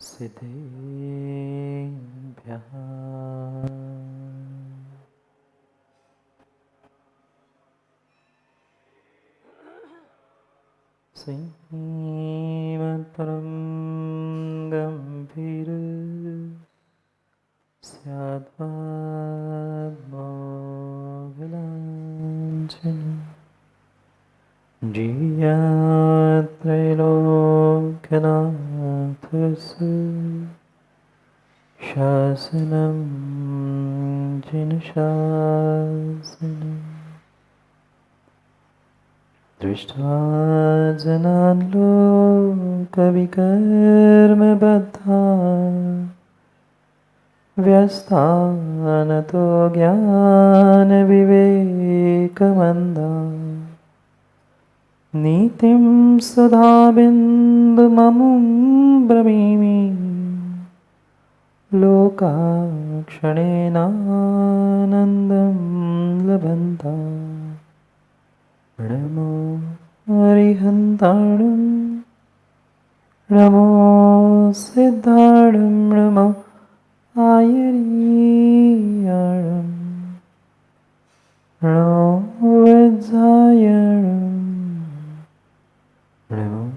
सिद्धेभ्यः श्रीमत्परं गम्भीर स्याद्वाग्मोघलाञ्छनं जियात्रैलोक्यनाथस्य शासनं जिनशासनं दृष्ट्वा जनान् लोकविकर्मबद्धान् व्यस्तानतो ज्ञानविवेकमन्दान् नीतिं सुधाबिन्दुममुं ब्रवीमि लोकाक्षणेनानन्दं लभन्ता नमो हरिहन्ताणं नमो सिद्धाणं नमो आयर्याणं नमो वज्रायणं नमो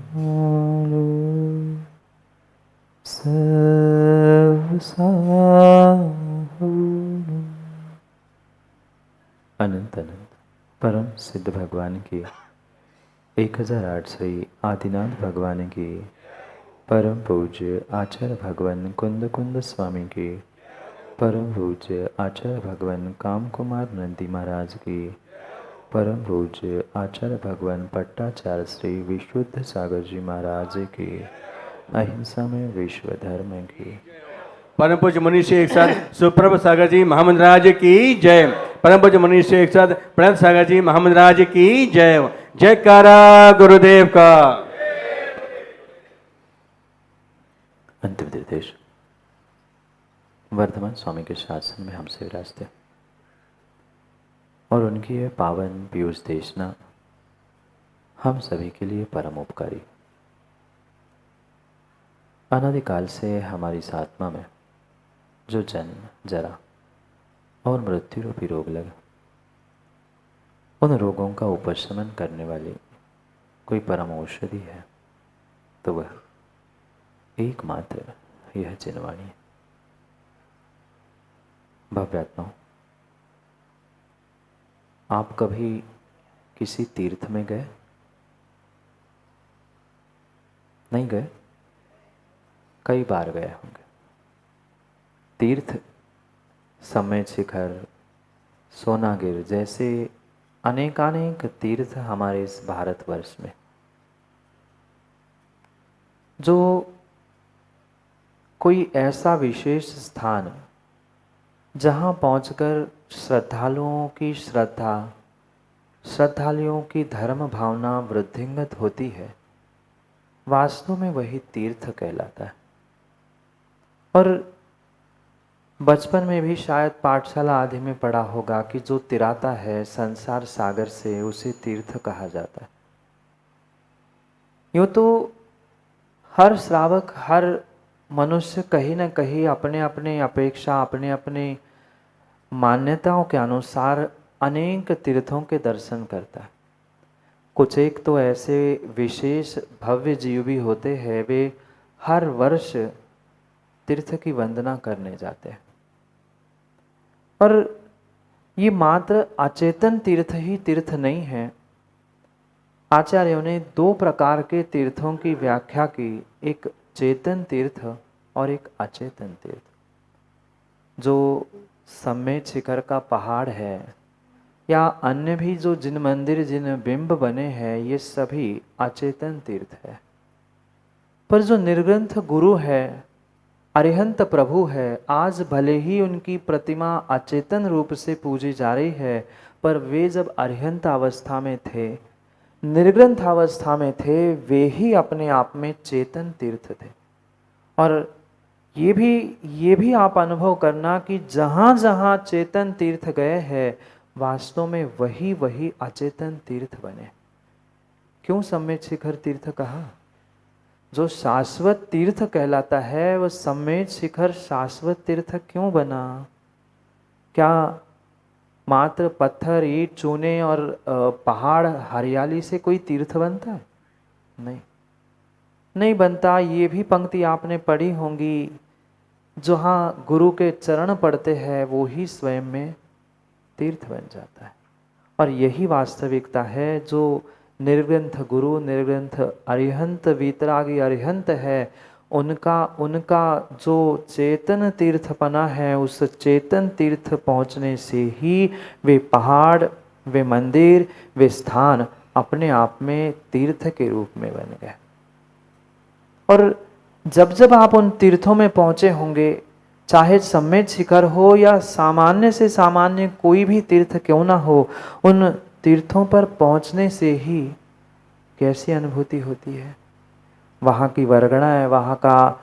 सर्वसाहुणं। अनंत अनंत परम सिद्ध भगवान की 1008 श्री आदिनाथ भगवान की परम पूज्य आचार्य भगवान कुंद कुंद स्वामी की परम पूज्य आचार्य भगवान काम कुमार नंदी महाराज की परम पूज्य आचार्य भगवान पट्टाचार्य श्री विशुद्ध सागर जी महाराज की अहिंसा में विश्व धर्म की परम पूज्य मनीषी एक साथ सुप्रभ सागर जी महामंद राज की जय। परम पूज्य मनीषी एक साथ प्रणत सागर जी महामंद राज की जय। जयकारा गुरुदेव का। अंतिम निर्देश वर्धमान स्वामी के शासन में हमसे विराजते और उनकी यह पावन पीयूष देशना हम सभी के लिए परम उपकारी। अनादिकाल से हमारी इस आत्मा में जो जन्म जरा और मृत्यु रूपी रोग लगा, उन रोगों का उपशमन करने वाली कोई परम औषधि है तो वह एकमात्र यह जिनवाणी है। भव्यात्माओं, आप कभी किसी तीर्थ में गए? नहीं गए? कई बार गए होंगे। तीर्थ समय शिखर, सोनागिर जैसे अनेकानेक तीर्थ हमारे इस भारतवर्ष में, जो कोई ऐसा विशेष स्थान जहाँ पहुंचकर श्रद्धालुओं की श्रद्धा, श्रद्धालुओं की धर्म भावना वृद्धिंगत होती है, वास्तव में वही तीर्थ कहलाता है। और बचपन में भी शायद पाठशाला आदि में पढ़ा होगा कि जो तिराता है संसार सागर से, उसे तीर्थ कहा जाता है। यूँ तो हर श्रावक, हर मनुष्य कहीं न कहीं अपने अपने अपेक्षा, अपने अपने मान्यताओं के अनुसार अनेक तीर्थों के दर्शन करता है। कुछ एक तो ऐसे विशेष भव्य जीव भी होते हैं, वे हर वर्ष तीर्थ की वंदना करने जाते हैं। और ये मात्र अचेतन तीर्थ ही तीर्थ नहीं है। आचार्यों ने दो प्रकार के तीर्थों की व्याख्या की, एक चेतन तीर्थ और एक अचेतन तीर्थ। जो सम्मेद शिखर का पहाड़ है या अन्य भी जो जिन मंदिर, जिन बिंब बने हैं, ये सभी अचेतन तीर्थ है। पर जो निर्ग्रंथ गुरु है, अरिहंत प्रभु है, आज भले ही उनकी प्रतिमा अचेतन रूप से पूजी जा रही है, पर वे जब अरिहंत अवस्था में थे, निर्ग्रंथ अवस्था में थे, वे ही अपने आप में चेतन तीर्थ थे। और ये भी आप अनुभव करना कि जहाँ जहाँ चेतन तीर्थ गए हैं वास्तव में वही वही अचेतन तीर्थ बने। क्यों सम्मेद शिखर तीर्थ कहा? जो शाश्वत तीर्थ कहलाता है वह सम्मेद शिखर शाश्वत तीर्थ क्यों बना? क्या मात्र पत्थर, ईंट, चूने और पहाड़, हरियाली से कोई तीर्थ बनता है? नहीं बनता। ये भी पंक्ति आपने पढ़ी होंगी, जहाँ गुरु के चरण पड़ते हैं वो ही स्वयं में तीर्थ बन जाता है। और यही वास्तविकता है जो निर्ग्रंथ गुरु, निर्ग्रंथ अरिहंत, वीतरागी अरिहंत है, उनका जो चेतन तीर्थपना है, उस चेतन तीर्थ पहुँचने से ही वे पहाड़, वे मंदिर, वे स्थान अपने आप में तीर्थ के रूप में बन गए। और जब जब आप उन तीर्थों में पहुँचे होंगे, चाहे सम्मेद शिखर हो या सामान्य से सामान्य कोई भी तीर्थ क्यों ना हो, उन तीर्थों पर पहुँचने से ही कैसी अनुभूति होती है, वहाँ की वर्गणा है, वहाँ का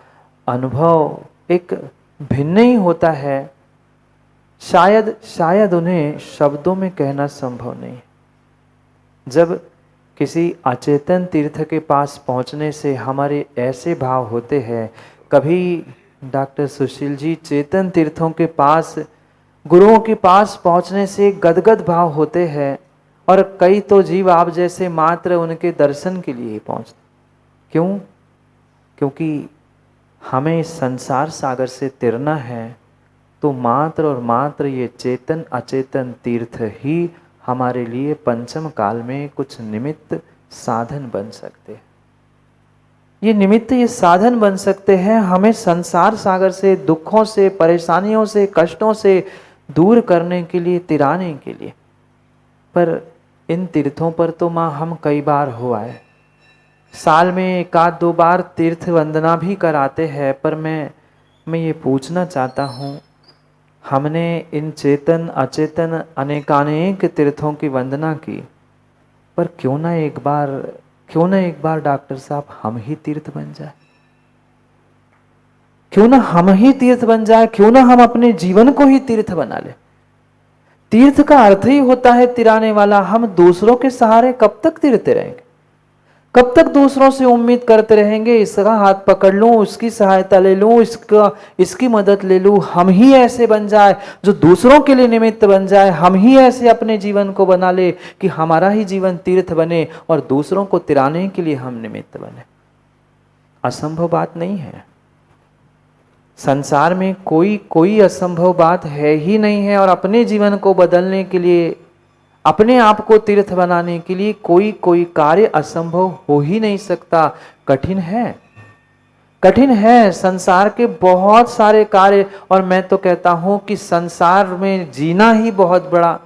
अनुभव एक भिन्न ही होता है। शायद उन्हें शब्दों में कहना संभव नहीं। जब किसी अचेतन तीर्थ के पास पहुँचने से हमारे ऐसे भाव होते हैं, कभी डॉक्टर सुशील जी चेतन तीर्थों के पास, गुरुओं के पास पहुँचने से गदगद भाव होते हैं, और कई तो जीव आप जैसे मात्र उनके दर्शन के लिए ही पहुँचते। क्यों? क्योंकि हमें इस संसार सागर से तिरना है, तो मात्र और मात्र ये चेतन अचेतन तीर्थ ही हमारे लिए पंचम काल में कुछ निमित्त साधन बन सकते हैं। ये निमित्त, ये साधन बन सकते हैं हमें संसार सागर से, दुखों से, परेशानियों से, कष्टों से दूर करने के लिए, तिराने के लिए। पर इन तीर्थों पर तो माँ हम कई बार हो आए, साल में एक आध दो बार तीर्थ वंदना भी कराते हैं, पर मैं ये पूछना चाहता हूँ, हमने इन चेतन अचेतन अनेकानेक तीर्थों की वंदना की, पर क्यों ना एक बार डॉक्टर साहब हम ही तीर्थ बन जाए? क्यों ना हम ही तीर्थ बन जाए? क्यों ना हम अपने जीवन को ही तीर्थ बना ले? तीर्थ का अर्थ ही होता है तिराने वाला। हम दूसरों के सहारे कब तक तिरते रहेंगे? कब तक दूसरों से उम्मीद करते रहेंगे, इसका हाथ पकड़ लूं, उसकी सहायता ले लूं, इसकी मदद ले लूं, हम ही ऐसे बन जाए जो दूसरों के लिए निमित्त बन जाए, हम ही ऐसे अपने जीवन को बना ले कि हमारा ही जीवन तीर्थ बने और दूसरों को तिराने के लिए हम निमित्त बने। असंभव बात नहीं है। संसार में कोई असंभव बात है ही नहीं है, और अपने जीवन को बदलने के लिए, अपने आप को तीर्थ बनाने के लिए कोई कार्य असंभव हो ही नहीं सकता। कठिन है संसार के बहुत सारे कार्य, और मैं तो कहता हूं कि संसार में जीना ही बहुत बड़ा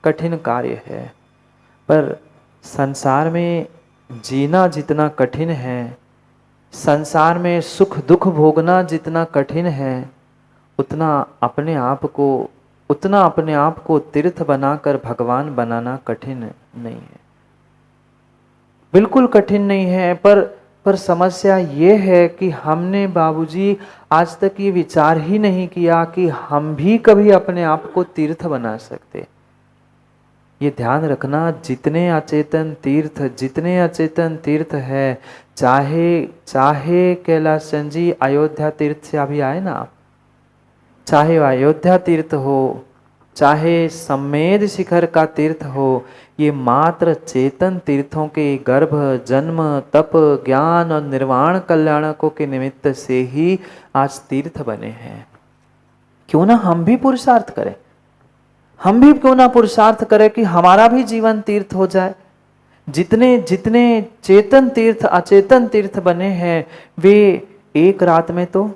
कठिन कार्य है। पर संसार में जीना जितना कठिन है, संसार में सुख दुख भोगना जितना कठिन है, उतना अपने आप को तीर्थ बनाकर भगवान बनाना कठिन नहीं है। बिल्कुल कठिन नहीं है। पर समस्या ये है कि हमने बाबूजी आज तक ये विचार ही नहीं किया कि हम भी कभी अपने आप को तीर्थ बना सकते। ये ध्यान रखना, जितने अचेतन तीर्थ है, चाहे कैलाश चंद जी अयोध्या तीर्थ से अभी आए ना आप, चाहे अयोध्या तीर्थ हो, चाहे सम्मेद शिखर का तीर्थ हो, ये मात्र चेतन तीर्थों के गर्भ, जन्म, तप, ज्ञान और निर्वाण कल्याणकों के निमित्त से ही आज तीर्थ बने हैं। क्यों ना हम भी पुरुषार्थ करें, कि हमारा भी जीवन तीर्थ हो जाए। जितने चेतन तीर्थ अचेतन तीर्थ बने हैं, वे एक रात में तो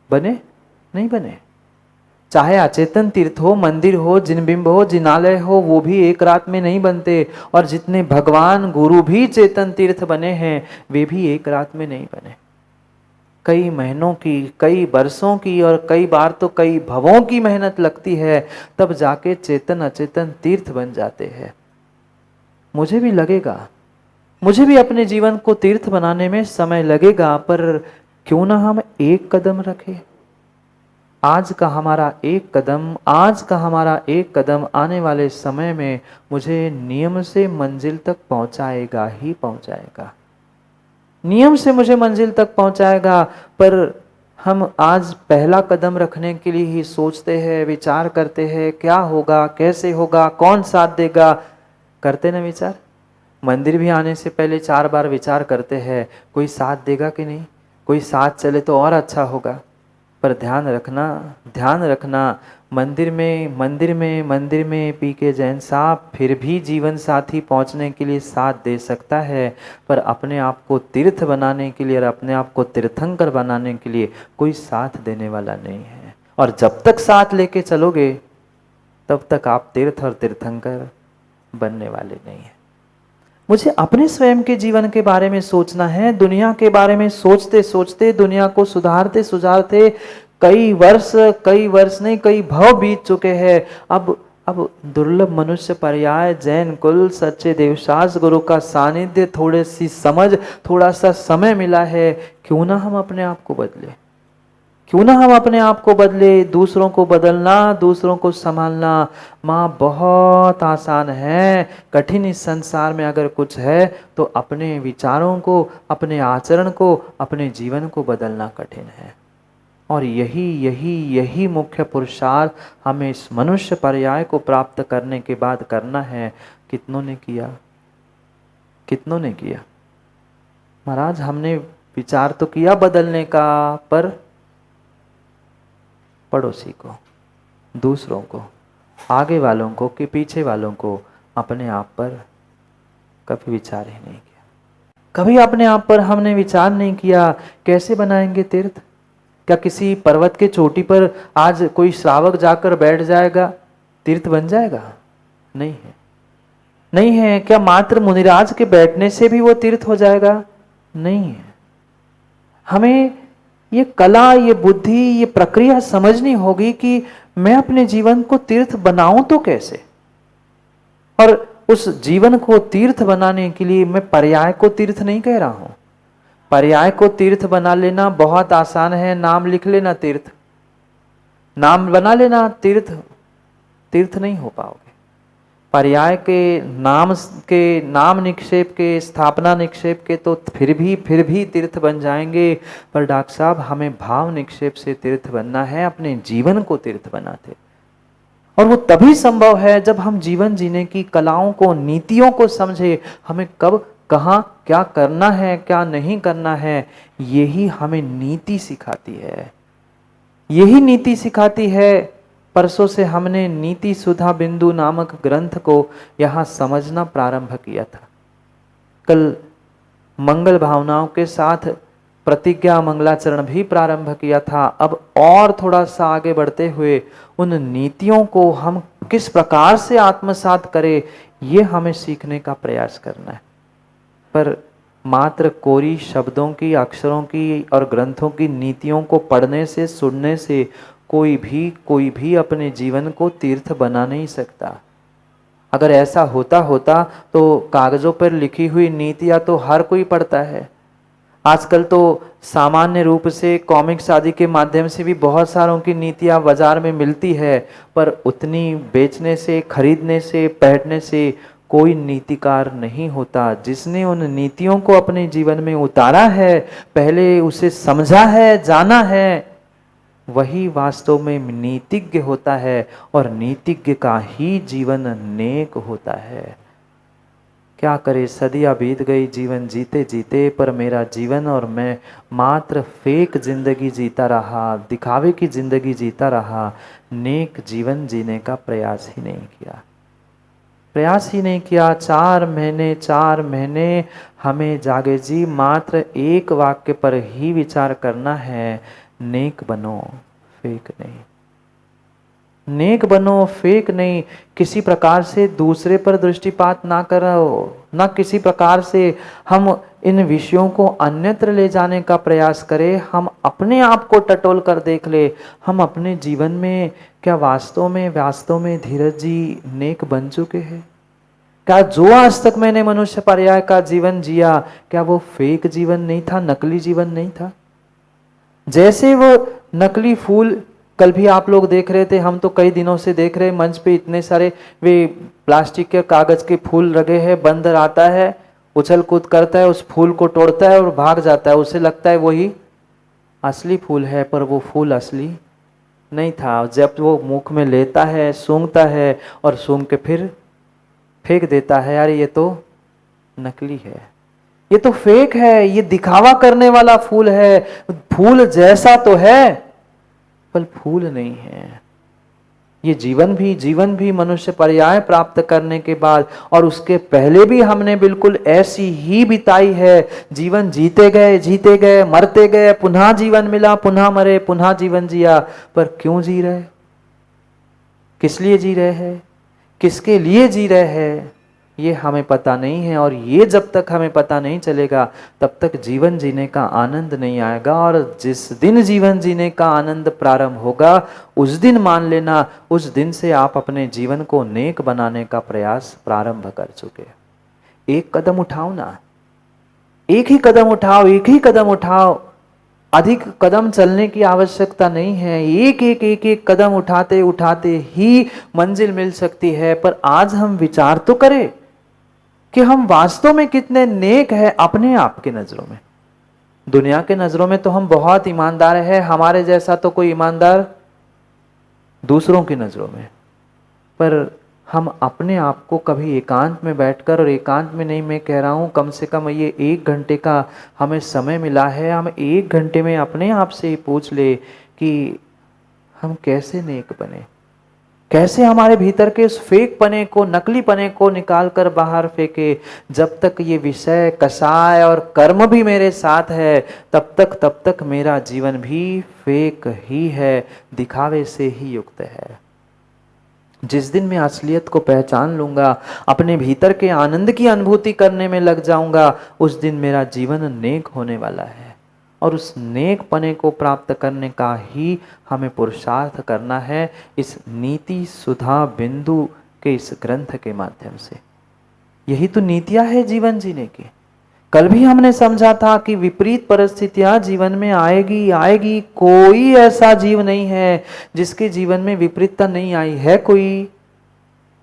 नहीं बने। चाहे अचेतन तीर्थ हो, मंदिर हो, जिनबिंब हो, जिनालय हो, वो भी एक रात में नहीं बनते। और जितने भगवान गुरु भी चेतन तीर्थ बने हैं, वे भी एक रात में नहीं बने। कई महीनों की, कई वर्षों की, और कई बार तो कई भवों की मेहनत लगती है, तब जाके चेतन अचेतन तीर्थ बन जाते हैं। मुझे भी लगेगा, मुझे भी अपने जीवन को तीर्थ बनाने में समय लगेगा, पर क्यों ना हम एक कदम रखें। आज का हमारा एक कदम आने वाले समय में मुझे नियम से मंजिल तक पहुंचाएगा ही पहुंचाएगा, नियम से मुझे मंजिल तक पहुंचाएगा। पर हम आज पहला कदम रखने के लिए ही सोचते हैं, विचार करते हैं, क्या होगा, कैसे होगा, कौन साथ देगा, करते ना विचार। मंदिर भी आने से पहले 4 बार विचार करते हैं, कोई साथ देगा कि नहीं, कोई साथ चले तो और अच्छा होगा। पर ध्यान रखना, मंदिर में पी के जैन साहब फिर भी जीवन साथी पहुंचने के लिए साथ दे सकता है, पर अपने आप को तीर्थ बनाने के लिए और अपने आप को तीर्थंकर बनाने के लिए कोई साथ देने वाला नहीं है। और जब तक साथ लेके चलोगे तब तक आप तीर्थ और तीर्थंकर बनने वाले नहीं हैं। मुझे अपने स्वयं के जीवन के बारे में सोचना है। दुनिया के बारे में सोचते सोचते, दुनिया को सुधारते सुधारते कई वर्ष नहीं, कई भव बीत चुके हैं। अब दुर्लभ मनुष्य पर्याय, जैन कुल, सच्चे देवशास गुरु का सानिध्य, थोड़ी सी समझ, थोड़ा सा समय मिला है। क्यों ना हम अपने आप को बदले, क्यों ना हम अपने आप को बदले। दूसरों को बदलना, दूसरों को संभालना माँ बहुत आसान है। कठिन इस संसार में अगर कुछ है तो अपने विचारों को, अपने आचरण को, अपने जीवन को बदलना कठिन है। और यही मुख्य पुरुषार्थ हमें इस मनुष्य पर्याय को प्राप्त करने के बाद करना है। कितनों ने किया, कितनों ने किया। महाराज हमने विचार तो किया बदलने का, पर पड़ोसी को, दूसरों को, आगे वालों को कि पीछे वालों को अपने आप पर कभी विचार ही नहीं किया। कभी अपने आप पर हमने विचार नहीं किया। कैसे बनाएंगे तीर्थ? क्या किसी पर्वत के चोटी पर आज कोई श्रावक जाकर बैठ जाएगा, तीर्थ बन जाएगा? नहीं है, नहीं है। क्या मात्र मुनिराज के बैठने से भी वो तीर्थ हो जाएगा? नहीं है। हमें ये कला, ये बुद्धि, ये प्रक्रिया समझनी होगी कि मैं अपने जीवन को तीर्थ बनाऊं तो कैसे। और उस जीवन को तीर्थ बनाने के लिए मैं पर्याय को तीर्थ नहीं कह रहा हूं। पर्याय को तीर्थ बना लेना बहुत आसान है। नाम लिख लेना तीर्थ, नाम बना लेना तीर्थ, तीर्थ नहीं हो पाओगे। पर्याय के नाम निक्षेप के, स्थापना निक्षेप के तो फिर भी तीर्थ बन जाएंगे। पर डॉक्टर साहब हमें भाव निक्षेप से तीर्थ बनना है, अपने जीवन को तीर्थ बनाते। और वो तभी संभव है जब हम जीवन जीने की कलाओं को, नीतियों को समझे। हमें कब, कहाँ, क्या करना है, क्या नहीं करना है, यही हमें नीति सिखाती है, यही नीति सिखाती है। परसों से हमने नीति सुधा बिंदु नामक ग्रंथ को यहाँ समझना प्रारंभ किया था। कल मंगल भावनाओं के साथ प्रतिज्ञा मंगलाचरण भी प्रारंभ किया था। अब और थोड़ा सा आगे बढ़ते हुए उन नीतियों को हम किस प्रकार से आत्मसात करें, ये हमें सीखने का प्रयास करना है। पर मात्र कोरी शब्दों की, अक्षरों की और ग्रंथों की नीतियों को पढ़ने से, सुनने से कोई भी अपने जीवन को तीर्थ बना नहीं सकता। अगर ऐसा होता तो कागजों पर लिखी हुई नीतियां तो हर कोई पढ़ता है। आजकल तो सामान्य रूप से कॉमिक्स आदि के माध्यम से भी बहुत सारों की नीतियां बाजार में मिलती है, पर उतनी बेचने से, खरीदने से, पढ़ने से कोई नीतिकार नहीं होता। जिसने उन नीतियों को अपने जीवन में उतारा है, पहले उसे समझा है, जाना है, वही वास्तव में नीतिज्ञ होता है। और नीतिज्ञ का ही जीवन नेक होता है। क्या करे, सदियां बीत गई जीवन जीते जीते, पर मेरा जीवन और मैं मात्र फेक जिंदगी जीता रहा, दिखावे की जिंदगी जीता रहा। नेक जीवन जीने का प्रयास ही नहीं किया, प्रयास ही नहीं किया। 4 महीने हमें जागे जी मात्र एक वाक्य पर ही विचार करना है, नेक बनो, फेक नहीं। नेक बनो, फेक नहीं। किसी प्रकार से दूसरे पर दृष्टिपात ना करो, ना किसी प्रकार से हम इन विषयों को अन्यत्र ले जाने का प्रयास करें। हम अपने आप को टटोल कर देख ले, हम अपने जीवन में क्या वास्तव में धीरज जी नेक बन चुके हैं? क्या जो आज तक मैंने मनुष्य पर्याय का जीवन जिया, क्या वो फेक जीवन नहीं था, नकली जीवन नहीं था? जैसे वो नकली फूल कल भी आप लोग देख रहे थे, हम तो कई दिनों से देख रहे हैं मंच पे इतने सारे वे प्लास्टिक के कागज के फूल लगे हैं। बंदर आता है, उछल कूद करता है, उस फूल को तोड़ता है और भाग जाता है। उसे लगता है वही असली फूल है, पर वो फूल असली नहीं था। जब वो मुख में लेता है, सूंघता है और सूंघ के फिर फेंक देता है, यार ये तो नकली है, ये तो फेक है, ये दिखावा करने वाला फूल है। फूल जैसा तो है पर फूल नहीं है। ये जीवन भी मनुष्य पर्याय प्राप्त करने के बाद और उसके पहले भी हमने बिल्कुल ऐसी ही बिताई है। जीवन जीते गए, मरते गए, पुनः जीवन मिला, पुनः मरे, पुनः जीवन जिया। पर क्यों जी रहे, किस लिए जी रहे हैं, किसके लिए जी रहे हैं, ये हमें पता नहीं है। और ये जब तक हमें पता नहीं चलेगा तब तक जीवन जीने का आनंद नहीं आएगा। और जिस दिन जीवन जीने का आनंद प्रारंभ होगा उस दिन मान लेना, उस दिन से आप अपने जीवन को नेक बनाने का प्रयास प्रारंभ कर चुके। एक कदम उठाओ ना, एक ही कदम उठाओ, एक ही कदम उठाओ। अधिक कदम चलने की आवश्यकता नहीं है। एक कदम उठाते उठाते ही मंजिल मिल सकती है। पर आज हम विचार तो करें कि हम वास्तव में कितने नेक हैं अपने आप की नजरों में। दुनिया के नजरों में तो हम बहुत ईमानदार हैं, हमारे जैसा तो कोई ईमानदार दूसरों की नजरों में। पर हम अपने आप को कभी एकांत में बैठकर, और एकांत में नहीं मैं कह रहा हूं, कम से कम ये 1 घंटे का हमें समय मिला है, हम 1 घंटे में अपने आप से ही पूछ ले कि हम कैसे नेक बने, कैसे हमारे भीतर के उस फेक पने को, नकली पने को निकाल कर बाहर फेंके। जब तक ये विषय, कषाय और कर्म भी मेरे साथ है तब तक मेरा जीवन भी फेक ही है, दिखावे से ही युक्त है। जिस दिन मैं असलियत को पहचान लूंगा, अपने भीतर के आनंद की अनुभूति करने में लग जाऊंगा, उस दिन मेरा जीवन नेक होने वाला है। और उस नेक पने को प्राप्त करने का ही हमें पुरुषार्थ करना है इस नीति सुधा बिंदु के इस ग्रंथ के माध्यम से। यही तो नीतियां है जीवन जीने की। कल भी हमने समझा था कि विपरीत परिस्थितियां जीवन में आएगी। कोई ऐसा जीव नहीं है जिसके जीवन में विपरीतता नहीं आई है, कोई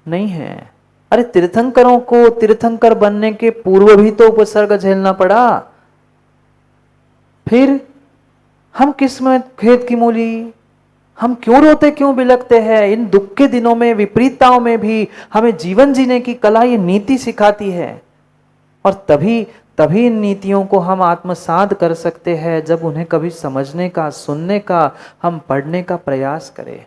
नहीं है। अरे तीर्थंकरों को तीर्थंकर बनने के पूर्व भी तो उपसर्ग झेलना पड़ा। फिर हम किस में खेत की मूली, हम क्यों रोते, क्यों बिलखते हैं। इन दुख के दिनों में, विपरीतताओं में भी हमें जीवन जीने की कला, ये नीति सिखाती है। और तभी इन नीतियों को हम आत्मसात कर सकते हैं जब उन्हें कभी समझने का, सुनने का, हम पढ़ने का प्रयास करें।